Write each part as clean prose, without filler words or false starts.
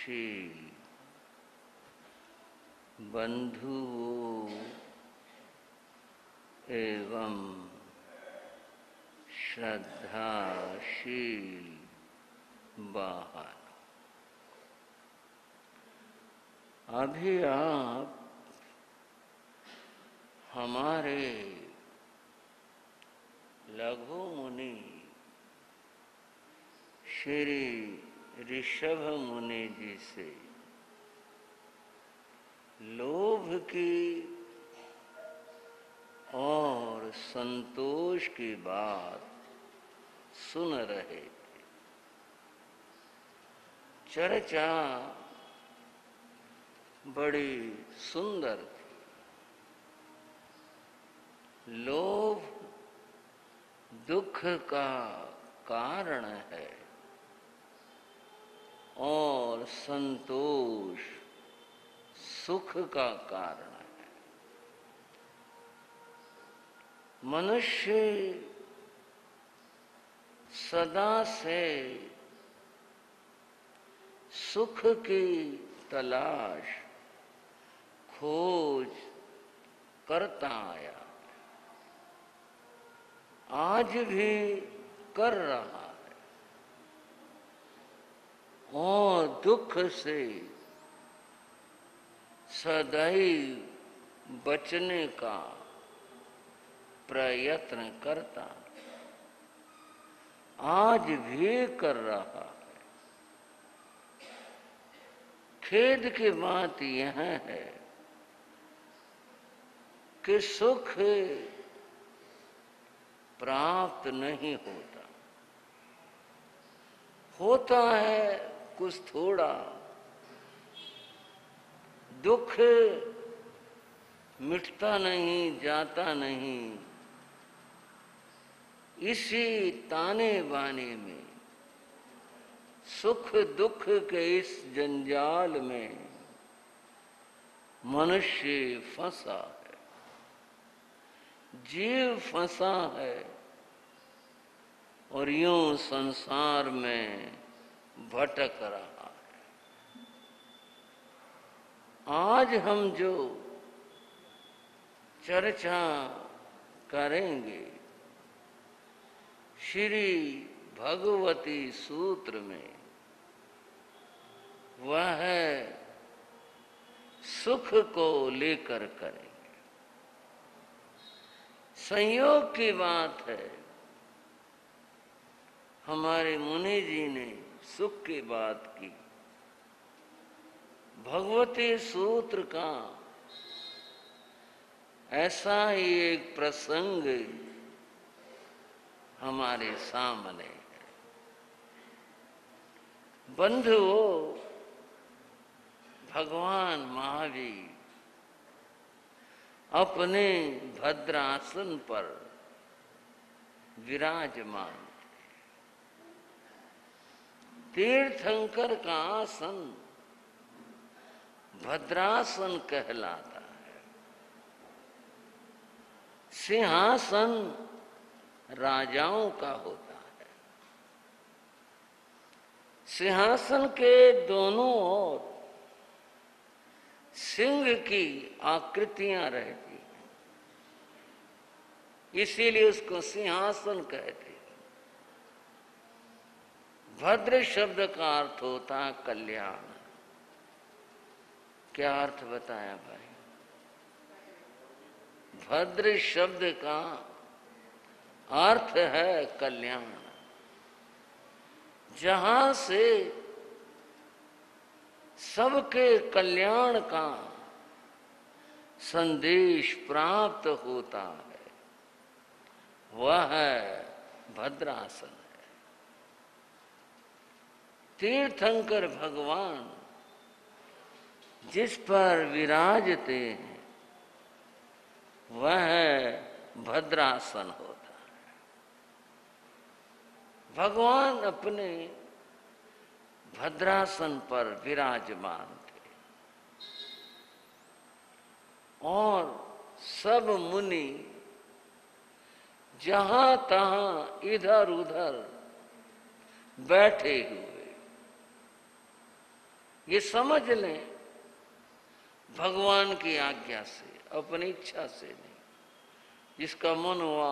श्रद्धाशील बंधुओं एवं श्रद्धाशील बाहर, अभी आप हमारे लघु मुनि श्री ऋषभ मुनि जी से लोभ की और संतोष की बात सुन रहे थे। चर्चा बड़ी सुंदर थी। लोभ दुख का कारण है और संतोष सुख का कारण है। मनुष्य सदा से सुख की तलाश खोज करता आया, आज भी कर रहा है, और दुख से सदैव बचने का प्रयत्न करता, आज भी कर रहा है। खेद की बात यह है कि सुख प्राप्त नहीं होता, होता है कुछ थोड़ा। दुख मिटता नहीं, जाता नहीं। इसी ताने बाने में, सुख दुख के इस जंजाल में मनुष्य फंसा है, जीव फंसा है, और यूं संसार में भटक रहा है। आज हम जो चर्चा करेंगे श्री भगवती सूत्र में, वह है सुख को लेकर करेंगे। संयोग की बात है, हमारे मुनि जी ने सुख की बात की। भगवती सूत्र का ऐसा ही एक प्रसंग हमारे सामने है। बंधुओं, भगवान महावीर अपने भद्रासन पर विराजमान थे। तीर्थंकर का आसन भद्रासन कहलाता है। सिंहासन राजाओं का होता है। सिंहासन के दोनों ओर सिंह की आकृतियां रहती हैं, इसीलिए उसको सिंहासन कहते हैं। भद्र शब्द का अर्थ होता है कल्याण। क्या अर्थ बताया भाई? भद्र शब्द का अर्थ है कल्याण। जहां से सबके कल्याण का संदेश प्राप्त होता है, वह भद्रासन है। तीर्थंकर भगवान जिस पर विराजते हैं, वह भद्रासन होता है। भगवान अपने भद्रासन पर विराजमान थे, और सब मुनि जहां तहां इधर उधर बैठे हुए ये समझ लें भगवान की आज्ञा से, अपनी इच्छा से नहीं। जिसका मन हुआ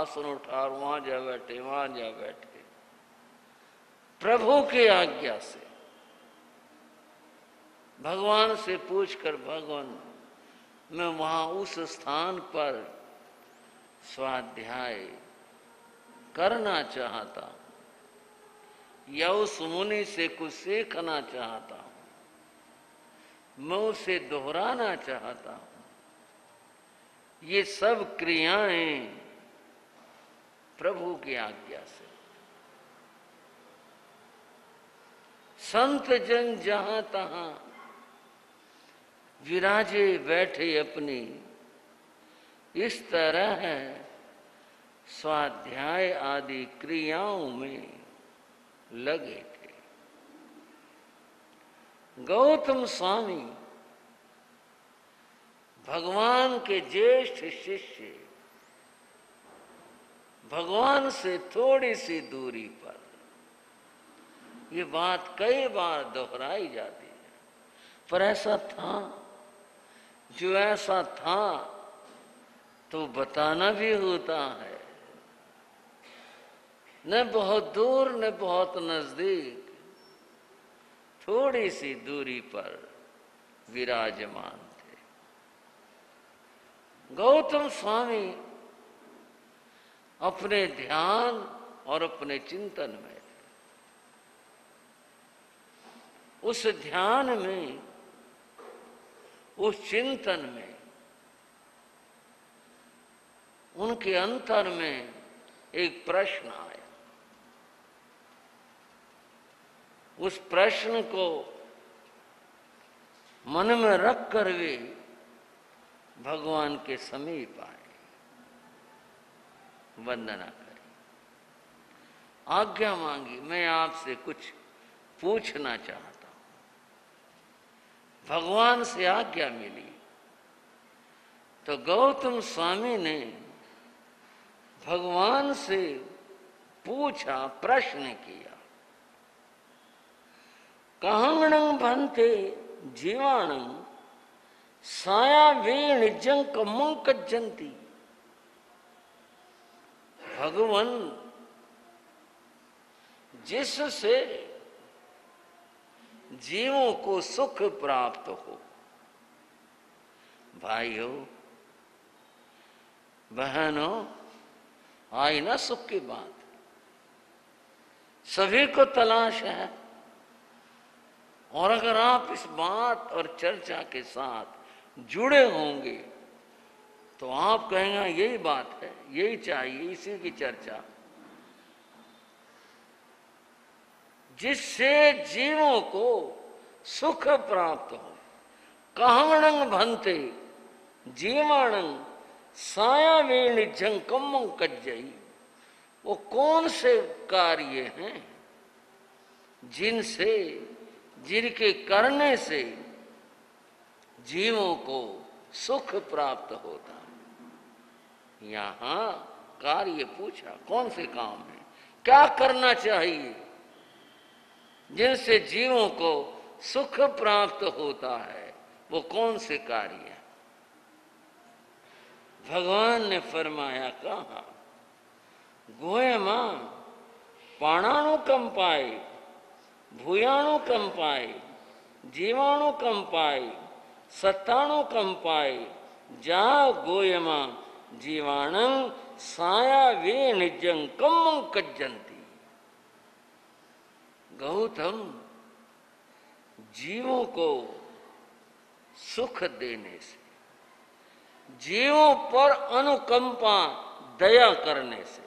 आसन उठा, वहां जा बैठे, वहां जा बैठे, प्रभु की आज्ञा से, भगवान से पूछकर, भगवान मैं वहां उस स्थान पर स्वाध्याय करना चाहता हूं या उस मुनि से कुछ सीखना चाहता हूं, मैं उसे दोहराना चाहता हूं। ये सब क्रियाएं प्रभु की आज्ञा से। संत जन जहां तहां विराजे बैठे अपनी, इस तरह स्वाध्याय आदि क्रियाओं में लगे थे। गौतम स्वामी भगवान के ज्येष्ठ शिष्य, भगवान से थोड़ी सी दूरी पर, ये बात कई बार दोहराई जाती है। पर ऐसा था, जो ऐसा था तो बताना भी होता है। न बहुत दूर न बहुत नजदीक, थोड़ी सी दूरी पर विराजमान थे। गौतम स्वामी अपने ध्यान और अपने चिंतन में थे। उस ध्यान में, उस चिंतन में उनके अंतर में एक प्रश्न आया। उस प्रश्न को मन में रख कर वे भगवान के समीप आए, वंदना करी, आज्ञा मांगी, मैं आपसे कुछ पूछना चाहता हूं। भगवान से आज्ञा मिली तो गौतम स्वामी ने भगवान से पूछा, प्रश्न किया, कहंगणं भन्ते जीवाणं सायावे निजं कम्मं कज्जन्ति। भगवान जिससे जीवों को सुख प्राप्त हो। भाइयों बहनों, आई ना सुख की बात, सभी को तलाश है। और अगर आप इस बात और चर्चा के साथ जुड़े होंगे तो आप कहेंगे यही बात है, यही चाहिए, इसी की चर्चा, जिससे जीवों को सुख प्राप्त हो। कहंगणं भन्ते जीवाणं सायावे निजं कम्मं कज्जई। वो कौन से कार्य हैं जिनसे, जिनके करने से जीवों को सुख प्राप्त होता है। यहां कार्य पूछा, कौन से काम है, क्या करना चाहिए जिनसे जीवों को सुख प्राप्त होता है, वो कौन से कार्य है। भगवान ने फरमाया, कहा गोयमा प्राणानुकंपाय भूयाणुकंपाय जीवाणुकंपाय सत्ताणुकंपाय जा गोयमा जीवाणं सायावे निजं कम्मं कज्जन्ति। गौतम जीवों को सुख देने से, जीवों पर अनुकंपा दया करने से,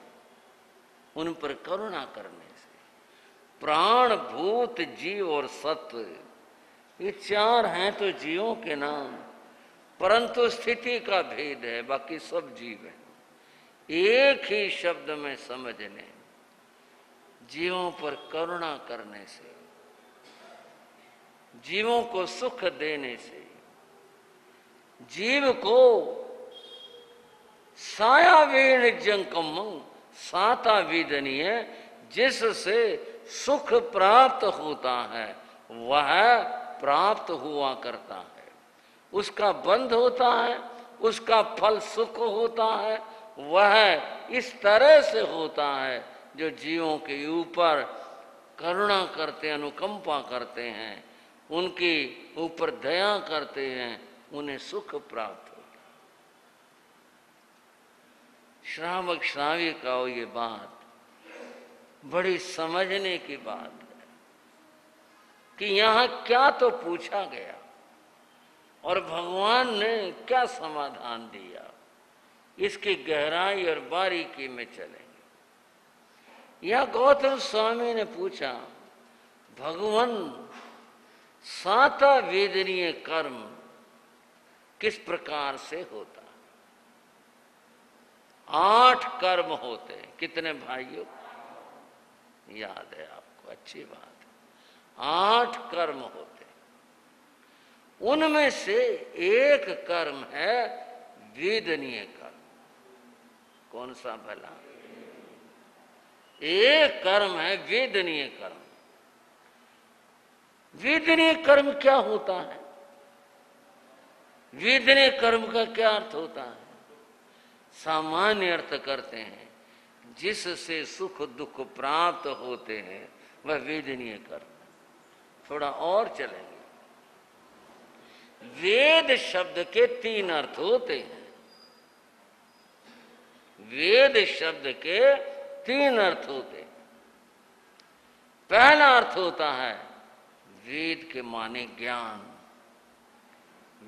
उन पर करुणा करने से, प्राण भूत जीव और सत्व, ये चार हैं तो जीवों के नाम, परंतु स्थिति का भेद है, बाकी सब जीव है। एक ही शब्द में समझने, जीवों पर करुणा करने से, जीवों को सुख देने से, जीव को सायावे निजं कम्मं, साता वेदनीय जिससे सुख प्राप्त होता है, वह प्राप्त हुआ करता है, उसका बंध होता है, उसका फल सुख होता है। वह इस तरह से होता है जो जीवों के ऊपर करुणा करते, अनुकंपा करते हैं, उनके ऊपर दया करते हैं, उन्हें सुख प्राप्त होता है। श्रावक श्राविका ये बात बड़ी समझने की बात है कि यहाँ क्या तो पूछा गया और भगवान ने क्या समाधान दिया, इसकी गहराई और बारीकी में चलेंगे। यह गौतम स्वामी ने पूछा, भगवान साता वेदनीय कर्म किस प्रकार से होता है? 8 कर्म होते हैं। कितने भाइयों? याद है आपको? अच्छी बात है। 8 कर्म होते हैं। उनमें से एक कर्म है वेदनीय कर्म। कौन सा भला? एक कर्म है वेदनीय कर्म। वेदनीय कर्म क्या होता है? वेदनीय कर्म का क्या अर्थ होता है? सामान्य अर्थ करते हैं जिससे सुख दुख प्राप्त होते हैं, वह वेदनीय कर्म। थोड़ा और चलेंगे। वेद शब्द के 3 अर्थ होते हैं। वेद शब्द के 3 अर्थ होते हैं। पहला अर्थ होता है वेद के माने ज्ञान।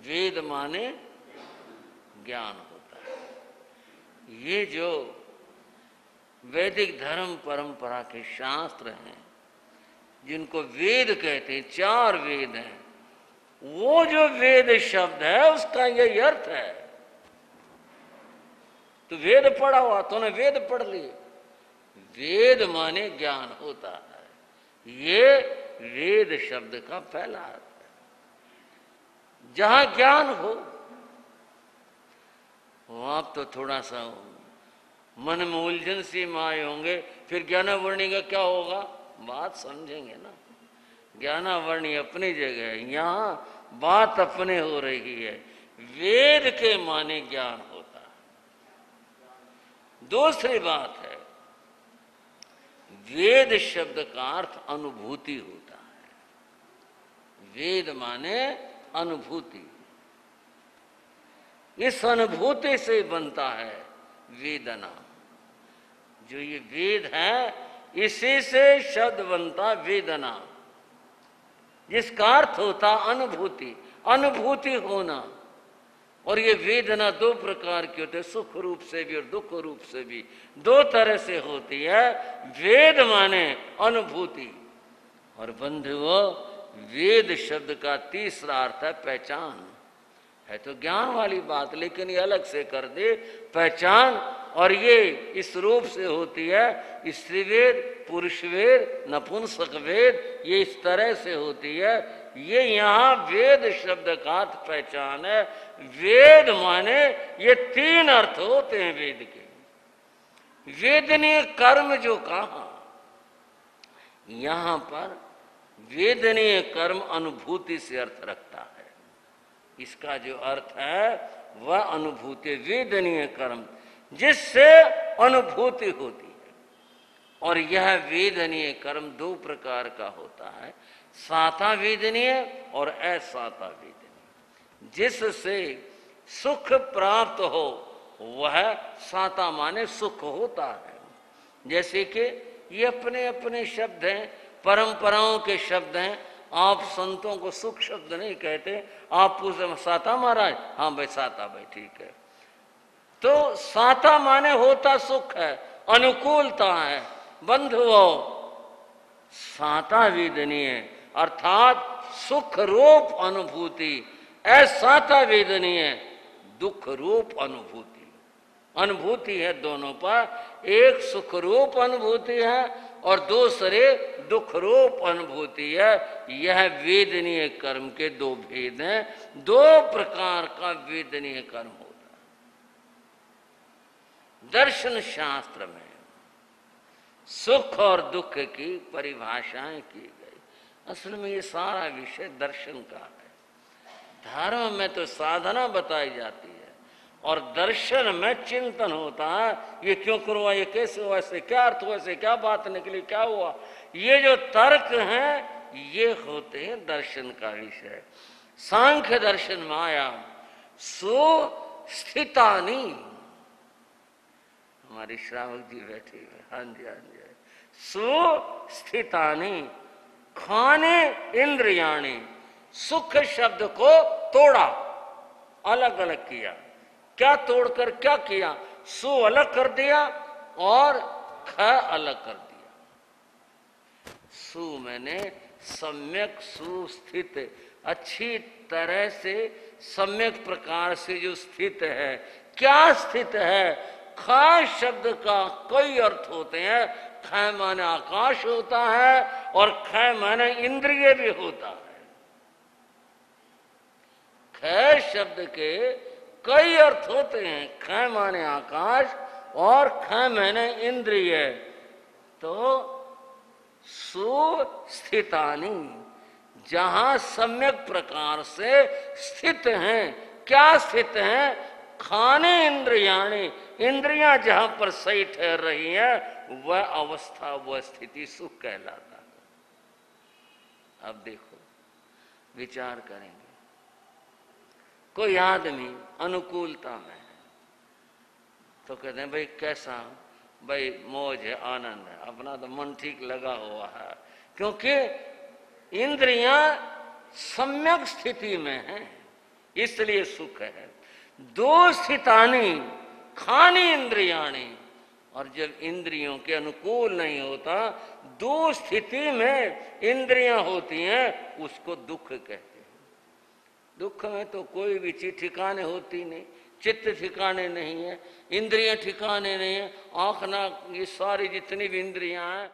वेद माने ज्ञान होता है। ये जो वैदिक धर्म परंपरा के शास्त्र हैं, जिनको वेद कहते हैं, 4 वेद हैं, वो जो वेद शब्द है उसका यही अर्थ है। तो वेद पढ़ा हुआ, तूने वेद पढ़ लिए। वेद माने ज्ञान होता है। ये वेद शब्द का पहला अर्थ है। जहां ज्ञान हो वहां तो थोड़ा सा मन में उलझन सी माए होंगे, फिर ज्ञानावर्णी का क्या होगा? बात समझेंगे ना। ज्ञानावर्णी अपनी जगह है, यहां बात अपने हो रही है। वेद के माने ज्ञान होता है। दूसरी बात है, वेद शब्द का अर्थ अनुभूति होता है। वेद माने अनुभूति। इस अनुभूति से बनता है वेदना। जो ये वेद है, इसी से शब्द बनता वेदना, जिसका अर्थ होता अनुभूति। अनुभूति होना। और ये वेदना 2 प्रकार की होती है, सुख रूप से भी और दुख रूप से भी। 2 तरह से होती है। वेद माने अनुभूति। और बंधुओं, वेद शब्द का तीसरा अर्थ है पहचान। है तो ज्ञान वाली बात, लेकिन ये अलग से कर दे पहचान। और ये इस रूप से होती है स्त्री वेद, पुरुष वेद, नपुंसक वेद, ये इस तरह से होती है। ये यहाँ वेद शब्द का अर्थ पहचान है। वेद माने ये 3 अर्थ होते हैं वेद के। वेदनीय कर्म जो कहा, यहां पर वेदनीय कर्म अनुभूति से अर्थ रखता है। इसका जो अर्थ है वह अनुभूति, वेदनीय कर्म जिससे अनुभूति होती है। और यह वेदनीय कर्म 2 प्रकार का होता है, साता वेदनीय और असाता वेदनीय। जिससे सुख प्राप्त हो वह साता माने सुख होता है। जैसे कि ये अपने अपने शब्द हैं, परंपराओं के शब्द हैं। आप संतों को सुख शब्द नहीं कहते। आप पूछते साता महाराज? हाँ भाई साता भाई, ठीक है। तो साता माने होता सुख है, अनुकूलता है। बंधुओं, साता वेदनीय अर्थात सुख रूप अनुभूति, असाता वेदनीय दुख रूप अनुभूति। अनुभूति है दोनों पर, एक सुख रूप अनुभूति है और दूसरे दुख रूप अनुभूति है। यह वेदनीय कर्म के 2 भेद हैं। 2 प्रकार का वेदनीय कर्म होता है। दर्शन शास्त्र में सुख और दुख की परिभाषाएं की गई। असल में ये सारा विषय दर्शन का है। धर्म में तो साधना बताई जाती है और दर्शन में चिंतन होता है, ये क्यों करवा, ये कैसे हुआ, इससे क्या अर्थ हुआ, इससे क्या बात निकली, क्या हुआ। ये जो तर्क हैं ये होते हैं दर्शन का विषय। सांख्य दर्शन में आया सुस्थितानि, हमारे श्रावक जी बैठे हुए, हाँ जी हाँ जी, सुस्थितानि खाने इंद्रियाणि, सुख शब्द को तोड़ा, अलग अलग किया। क्या तोड़कर क्या किया? सु अलग कर दिया और ख अलग कर दिया। सु मैंने सम्यक सुस्थित, अच्छी तरह से सम्यक प्रकार से जो स्थित है। क्या स्थित है? ख शब्द का कई अर्थ होते हैं। ख माने आकाश होता है और ख माने इंद्रिय भी होता है। ख शब्द के कई अर्थ होते हैं। ख माने आकाश और ख माने इंद्रिय। तो सुस्थितानि, जहां सम्यक प्रकार से स्थित हैं। क्या स्थित हैं? खाने इंद्रियाणि, इंद्रियां जहां पर सही ठहर रही है वह अवस्था, वह स्थिति सुख कहलाता है। अब देखो, विचार करेंगे। कोई आदमी अनुकूलता में है तो कहते हैं भाई कैसा, भाई मौज है, आनंद है, अपना तो मन ठीक लगा हुआ है, क्योंकि इंद्रियां सम्यक स्थिति में हैं, इसलिए सुख है। दो स्थितानि खानी इंद्रियाणि, और जब इंद्रियों के अनुकूल नहीं होता, दो स्थिति में इंद्रियां होती हैं, उसको दुख कहते हैं। दुख में तो कोई भी चीज ठिकाने होती नहीं, चित्त ठिकाने नहीं है, इंद्रियां ठिकाने नहीं है, आंख नाक ये सारी जितनी भी इंद्रियां हैं।